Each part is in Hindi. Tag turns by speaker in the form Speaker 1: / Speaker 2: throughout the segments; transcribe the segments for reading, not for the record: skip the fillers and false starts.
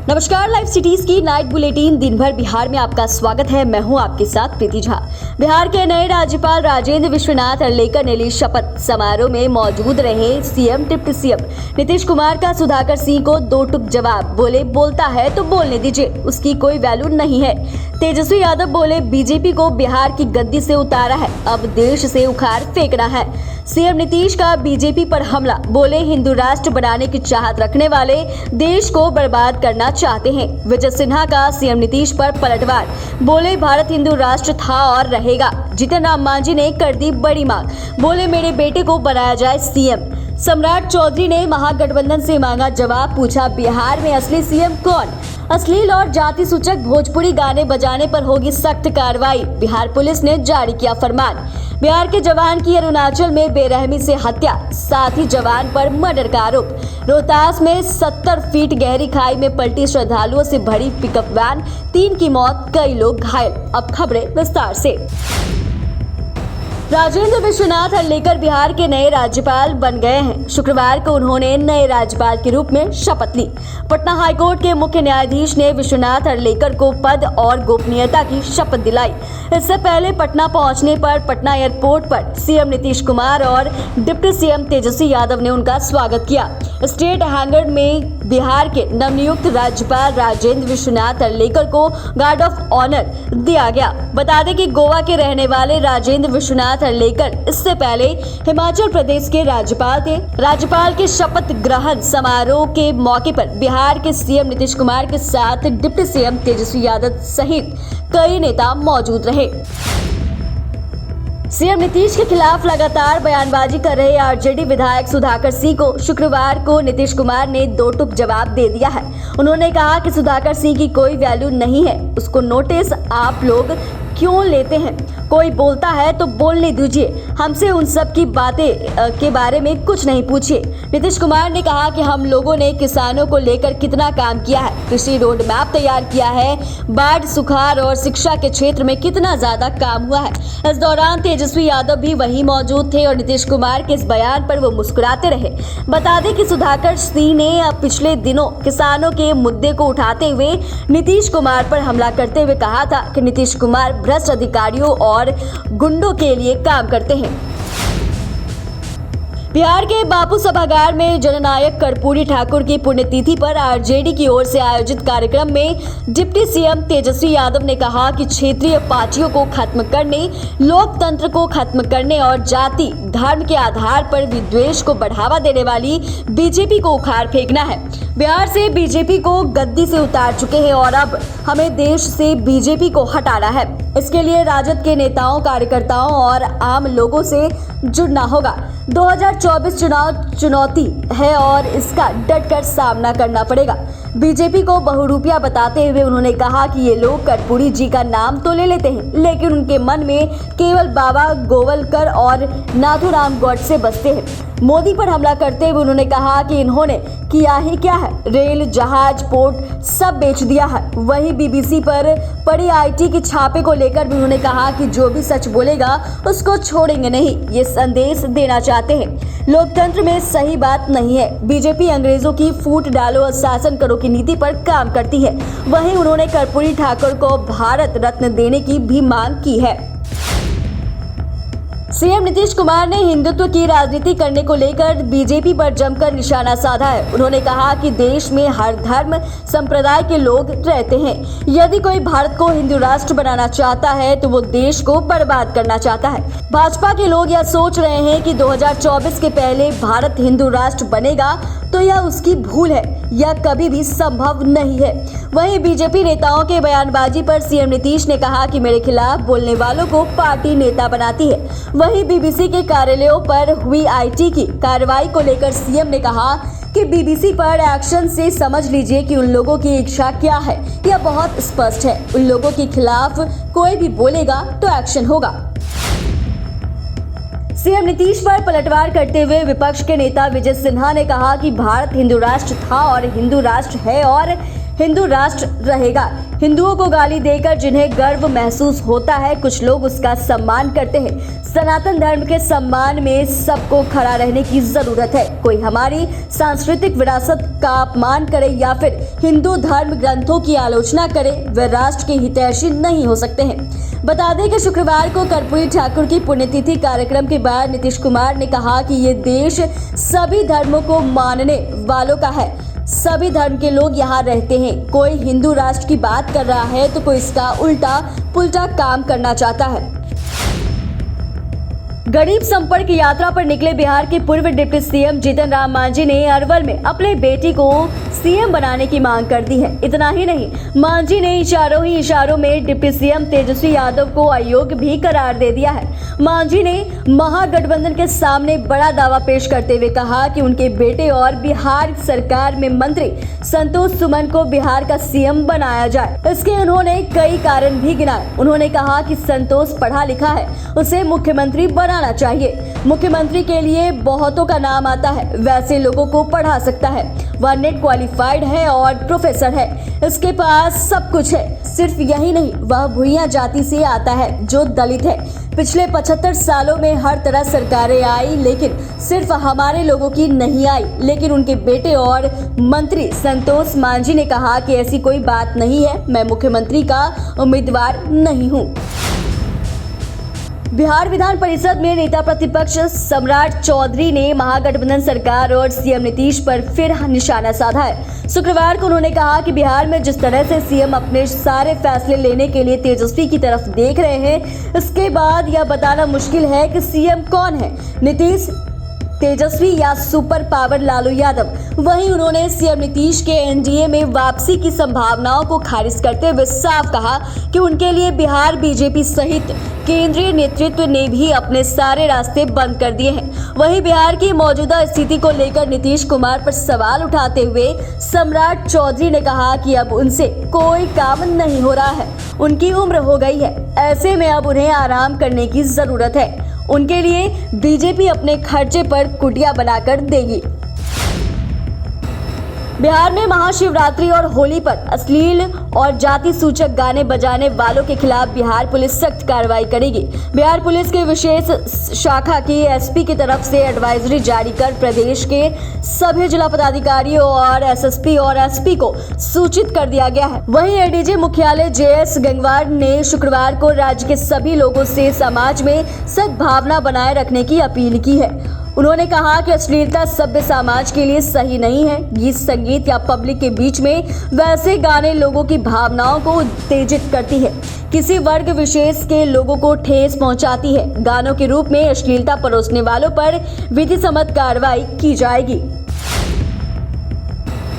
Speaker 1: नमस्कार, लाइव सिटीज की नाइट बुलेटिन दिन भर बिहार में आपका स्वागत है। मैं हूं आपके साथ प्रीति झा। बिहार के नए राज्यपाल राजेंद्र विश्वनाथ अर्लेकर ने ली शपथ। समारोह में मौजूद रहे CM deputy CM Nitish Kumar का सुधाकर सिंह को दो टूक जवाब। बोले बोलता है तो बोलने दीजिए, उसकी कोई वैल्यू नहीं है। तेजस्वी यादव बोले बीजेपी को बिहार की गद्दी से उतारा है, अब देश से उखाड़ फेंकना है। सीएम नीतीश का बीजेपी पर हमला। बोले हिंदू राष्ट्र बनाने की चाहत रखने वाले देश को बर्बाद करना चाहते हैं। विजय सिन्हा का सीएम नीतीश पर पलटवार। बोले भारत हिंदू राष्ट्र था और रहेगा। जीतन राम मांझी ने कर दी बड़ी मांग। बोले मेरे बेटे को बनाया जाए सीएम। सम्राट चौधरी ने महागठबंधन से मांगा जवाब। पूछा बिहार में असली सीएम कौन। अश्लील और जाति सूचक भोजपुरी गाने बजाने पर होगी सख्त कार्रवाई। बिहार पुलिस ने जारी किया फरमान। बिहार के जवान की अरुणाचल में बेरहमी से हत्या, साथ ही जवान पर मर्डर का आरोप। रोहतास में 70 फीट गहरी खाई में पलटी श्रद्धालुओं से भरी पिकअप वैन, 3 की मौत, कई लोग घायल। अब खबरें विस्तार से। राजेंद्र विश्वनाथ अर्लेकर बिहार के नए राज्यपाल बन गए हैं। शुक्रवार को उन्होंने नए राज्यपाल के रूप में शपथ ली। पटना हाईकोर्ट के मुख्य न्यायाधीश ने विश्वनाथ अर्लेकर को पद और गोपनीयता की शपथ दिलाई। इससे पहले पटना पहुंचने पर पटना एयरपोर्ट पर सीएम नीतीश कुमार और डिप्टी सीएम तेजस्वी यादव ने उनका स्वागत किया। स्टेट हैंगर में बिहार के नवनियुक्त राज्यपाल राजेंद्र विश्वनाथ अर्लेकर को गार्ड ऑफ ऑनर दिया गया। बता दें कि गोवा के रहने वाले राजेंद्र विश्वनाथ अर्लेकर इससे पहले हिमाचल प्रदेश के राज्यपाल थे। राज्यपाल के शपथ ग्रहण समारोह के मौके पर बिहार के सीएम नीतीश कुमार के साथ डिप्टी सीएम तेजस्वी यादव सहित कई नेता मौजूद रहे। सीएम नीतीश के खिलाफ लगातार बयानबाजी कर रहे आरजेडी विधायक सुधाकर सिंह को शुक्रवार को नीतीश कुमार ने दो टूक जवाब दे दिया है। उन्होंने कहा कि सुधाकर सिंह की कोई वैल्यू नहीं है, उसको नोटिस आप लोग क्यों लेते हैं। कोई बोलता है तो बोलने दीजिए, हमसे उन सब की बातें के बारे में कुछ नहीं पूछिए। नीतीश कुमार ने कहा कि हम लोगों ने किसानों को लेकर कितना काम किया है, कृषि रोड मैप तैयार किया है, बाढ़, सुखाड़ और शिक्षा के क्षेत्र में कितना ज्यादा काम हुआ है। इस दौरान तेजस्वी यादव भी वहीं मौजूद थे और नीतीश कुमार के इस बयान पर वो मुस्कुराते रहे। बता दें कि सुधाकर सिंह ने पिछले दिनों किसानों के मुद्दे को उठाते हुए नीतीश कुमार पर हमला करते हुए कहा था कि नीतीश कुमार भ्रष्ट अधिकारियों और गुंडों के लिए काम करते हैं। बिहार के बापू सभागार में जननायक कर्पूरी ठाकुर की पुण्यतिथि पर आरजेडी की ओर से आयोजित कार्यक्रम में डिप्टी सीएम तेजस्वी यादव ने कहा कि क्षेत्रीय पार्टियों को खत्म करने, लोकतंत्र को खत्म करने और जाति धर्म के आधार पर विद्वेष को बढ़ावा देने वाली बीजेपी को उखाड़ फेंकना है। बिहार से बीजेपी को गद्दी से उतार चुके हैं और अब हमें देश से बीजेपी को हटाना है। इसके लिए राजद के नेताओं, कार्यकर्ताओं और आम लोगों से जुड़ना होगा। 2024 चुनाव चुनौती है और इसका डटकर सामना करना पड़ेगा। बीजेपी को बहुरूपिया बताते हुए उन्होंने कहा कि ये लोग कर्पूरी जी का नाम तो ले लेते हैं, लेकिन उनके मन में केवल बाबा गोवलकर और नाथूराम गौडसे बसते हैं। मोदी पर हमला करते हुए उन्होंने कहा कि इन्होंने किया ही क्या है, रेल, जहाज, पोर्ट सब बेच दिया है। वहीं बीबीसी पर पड़ी आईटी की छापे को लेकर भी उन्होंने कहा कि जो भी सच बोलेगा उसको छोड़ेंगे नहीं। ये संदेश देना चाहते हैं। लोकतंत्र में सही बात नहीं है। बीजेपी अंग्रेजों की फूट डालो और शासन करो की नीति पर काम करती है। वहीं उन्होंने कर्पूरी ठाकुर को भारत रत्न देने की भी मांग की है। सीएम नीतीश कुमार ने हिंदुत्व की राजनीति करने को लेकर बीजेपी पर जमकर निशाना साधा है। उन्होंने कहा कि देश में हर धर्म संप्रदाय के लोग रहते हैं। यदि कोई भारत को हिंदू राष्ट्र बनाना चाहता है तो वो देश को बर्बाद करना चाहता है। भाजपा के लोग यह सोच रहे हैं कि 2024 के पहले भारत हिंदू राष्ट्र बनेगा, तो यह उसकी भूल है। यह कभी भी संभव नहीं है। वहीं बीजेपी नेताओं के बयानबाजी पर सीएम नीतीश ने कहा कि मेरे खिलाफ बोलने वालों को पार्टी नेता बनाती है। वहीं बीबीसी के कार्यालयों पर हुई आईटी की कार्रवाई को लेकर सीएम ने कहा कि बीबीसी पर एक्शन से समझ लीजिए कि उन लोगों की इच्छा क्या है। यह बहुत स्पष्ट है। उन लोगों के खिलाफ कोई भी बोलेगा तो एक्शन होगा। सीएम नीतीश पर पलटवार करते हुए विपक्ष के नेता विजय सिन्हा ने कहा कि भारत हिंदू राष्ट्र था और हिंदू राष्ट्र है और हिंदू राष्ट्र रहेगा। हिंदुओं को गाली देकर जिन्हें गर्व महसूस होता है, कुछ लोग उसका सम्मान करते हैं। सनातन धर्म के सम्मान में सबको खड़ा रहने की जरूरत है। कोई हमारी सांस्कृतिक विरासत का अपमान करे या फिर हिंदू धर्म ग्रंथों की आलोचना करे, वे राष्ट्र के हितैषी नहीं हो सकते हैं। बता दें कि शुक्रवार को कर्पूरी ठाकुर की पुण्यतिथि कार्यक्रम के बाद नीतीश कुमार ने कहा कि ये देश सभी धर्मों को मानने वालों का है। सभी धर्म के लोग यहाँ रहते हैं। कोई हिंदू राष्ट्र की बात कर रहा है तो कोई इसका उल्टा पुल्टा काम करना चाहता है। गरीब संपर्क यात्रा पर निकले बिहार के पूर्व डिप्टी सीएम जीतन राम मांझी ने अरवल में अपने बेटी को सीएम बनाने की मांग कर दी है। इतना ही नहीं, मांझी ने इशारों में डिप्टी सीएम तेजस्वी यादव को अयोग्य भी करार दे दिया है। मांझी ने महागठबंधन के सामने बड़ा दावा पेश करते हुए कहा कि उनके बेटे और बिहार सरकार में मंत्री संतोष सुमन को बिहार का सीएम बनाया जाए। इसके उन्होंने कई कारण भी गिनाए। उन्होंने कहा कि संतोष पढ़ा लिखा है, उसे मुख्यमंत्री बनाना चाहिए। मुख्यमंत्री के लिए बहुतों का नाम आता है, वैसे लोगों को पढ़ा सकता है। वह नेट क्वालिफाइड है और प्रोफेसर है, इसके पास सब कुछ है। सिर्फ यही नहीं, वह भुइयां जाति से आता है जो दलित है। पिछले 75 सालों में हर तरह सरकारें आई, लेकिन सिर्फ हमारे लोगों की नहीं आई। लेकिन उनके बेटे और मंत्री संतोष मांझी ने कहा कि ऐसी कोई बात नहीं है, मैं मुख्यमंत्री का उम्मीदवार नहीं हूँ। बिहार विधान परिषद में नेता प्रतिपक्ष सम्राट चौधरी ने महागठबंधन सरकार और सीएम नीतीश पर फिर निशाना साधा है। शुक्रवार को उन्होंने कहा कि बिहार में जिस तरह से सीएम अपने सारे फैसले लेने के लिए तेजस्वी की तरफ देख रहे हैं, इसके बाद यह बताना मुश्किल है कि सीएम कौन है, नीतीश, तेजस्वी या सुपर पावर लालू यादव। वहीं उन्होंने सीएम नीतीश के एनडीए में वापसी की संभावनाओं को खारिज करते हुए साफ कहा कि उनके लिए बिहार बीजेपी सहित केंद्रीय नेतृत्व ने भी अपने सारे रास्ते बंद कर दिए हैं। वहीं बिहार की मौजूदा स्थिति को लेकर नीतीश कुमार पर सवाल उठाते हुए सम्राट चौधरी ने कहा कि अब उनसे कोई काम नहीं हो रहा है, उनकी उम्र हो गई है, ऐसे में अब उन्हें आराम करने की जरूरत है। उनके लिए बीजेपी अपने खर्चे पर कुटिया बनाकर देगी। बिहार में महाशिवरात्रि और होली पर अश्लील और जाति सूचक गाने बजाने वालों के खिलाफ बिहार पुलिस सख्त कार्रवाई करेगी। बिहार पुलिस के विशेष शाखा की एसपी की तरफ से एडवाइजरी जारी कर प्रदेश के सभी जिला पदाधिकारियों और एसएसपी और एसपी को सूचित कर दिया गया है। वहीं एडीजी मुख्यालय जेएस गंगवार ने शुक्रवार को राज्य के सभी लोगों से समाज में सद्भावना बनाए रखने की अपील की है। उन्होंने कहा कि अश्लीलता सभ्य समाज के लिए सही नहीं है। गीत संगीत या पब्लिक के बीच में वैसे गाने लोगों की भावनाओं को उत्तेजित करती है, किसी वर्ग विशेष के लोगों को ठेस पहुंचाती है। गानों के रूप में अश्लीलता परोसने वालों पर विधि सम्मत कार्रवाई की जाएगी।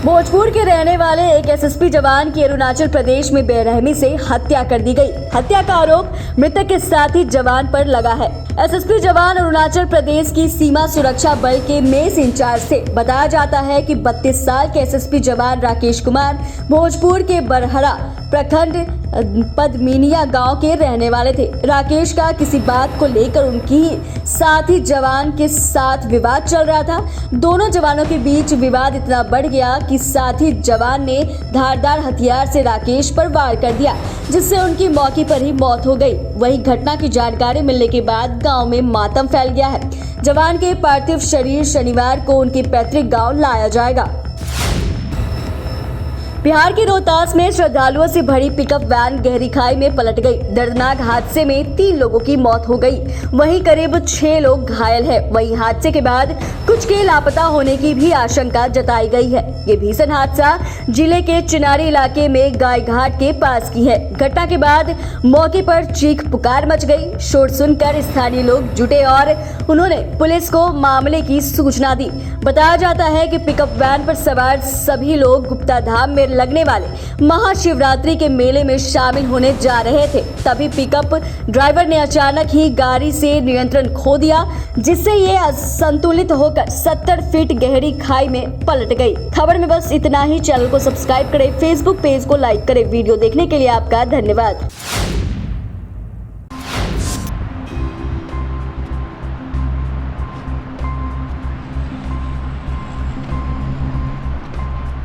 Speaker 1: भोजपुर के रहने वाले एक एसएसपी जवान की अरुणाचल प्रदेश में बेरहमी से हत्या कर दी गई। हत्या का आरोप मृतक के साथी जवान पर लगा है। एसएसपी जवान अरुणाचल प्रदेश की सीमा सुरक्षा बल के मेस इंचार्ज थे। बताया जाता है कि 32 साल के एसएसपी जवान राकेश कुमार भोजपुर के बरहरा प्रखंड पदमिनिया गांव के रहने वाले थे। राकेश का किसी बात को लेकर उनकी साथी जवान के साथ विवाद चल रहा था। दोनों जवानों के बीच विवाद इतना बढ़ गया कि साथी जवान ने धारदार हथियार से राकेश पर वार कर दिया, जिससे उनकी मौके पर ही मौत हो गई। वहीं घटना की जानकारी मिलने के बाद गांव में मातम फैल गया है। जवान के पार्थिव शरीर शनिवार को उनके पैतृक गांव लाया जाएगा। बिहार के रोहतास में श्रद्धालुओं से भरी पिकअप वैन गहरी खाई में पलट गई। दर्दनाक हादसे में 3 लोगों की मौत हो गई, वहीं करीब 6 लोग घायल हैं। वहीं हादसे के बाद कुछ के लापता होने की भी आशंका जताई गई है। ये भीषण हादसा जिले के चिनारी इलाके में गाय घाट के पास की है। घटना के बाद मौके पर चीख पुकार मच गई। शोर सुनकर स्थानीय लोग जुटे और उन्होंने पुलिस को मामले की सूचना दी। बताया जाता है कि पिकअप वैन पर सवार सभी लोग गुप्ता धाम में लगने वाले महाशिवरात्रि के मेले में शामिल होने जा रहे थे। तभी पिकअप ड्राइवर ने अचानक ही गाड़ी से नियंत्रण खो दिया, जिससे ये असंतुलित होकर 70 फीट गहरी खाई में पलट गई। खबर में बस इतना ही। चैनल को सब्सक्राइब करें, फेसबुक पेज को लाइक करें। वीडियो देखने के लिए आपका धन्यवाद।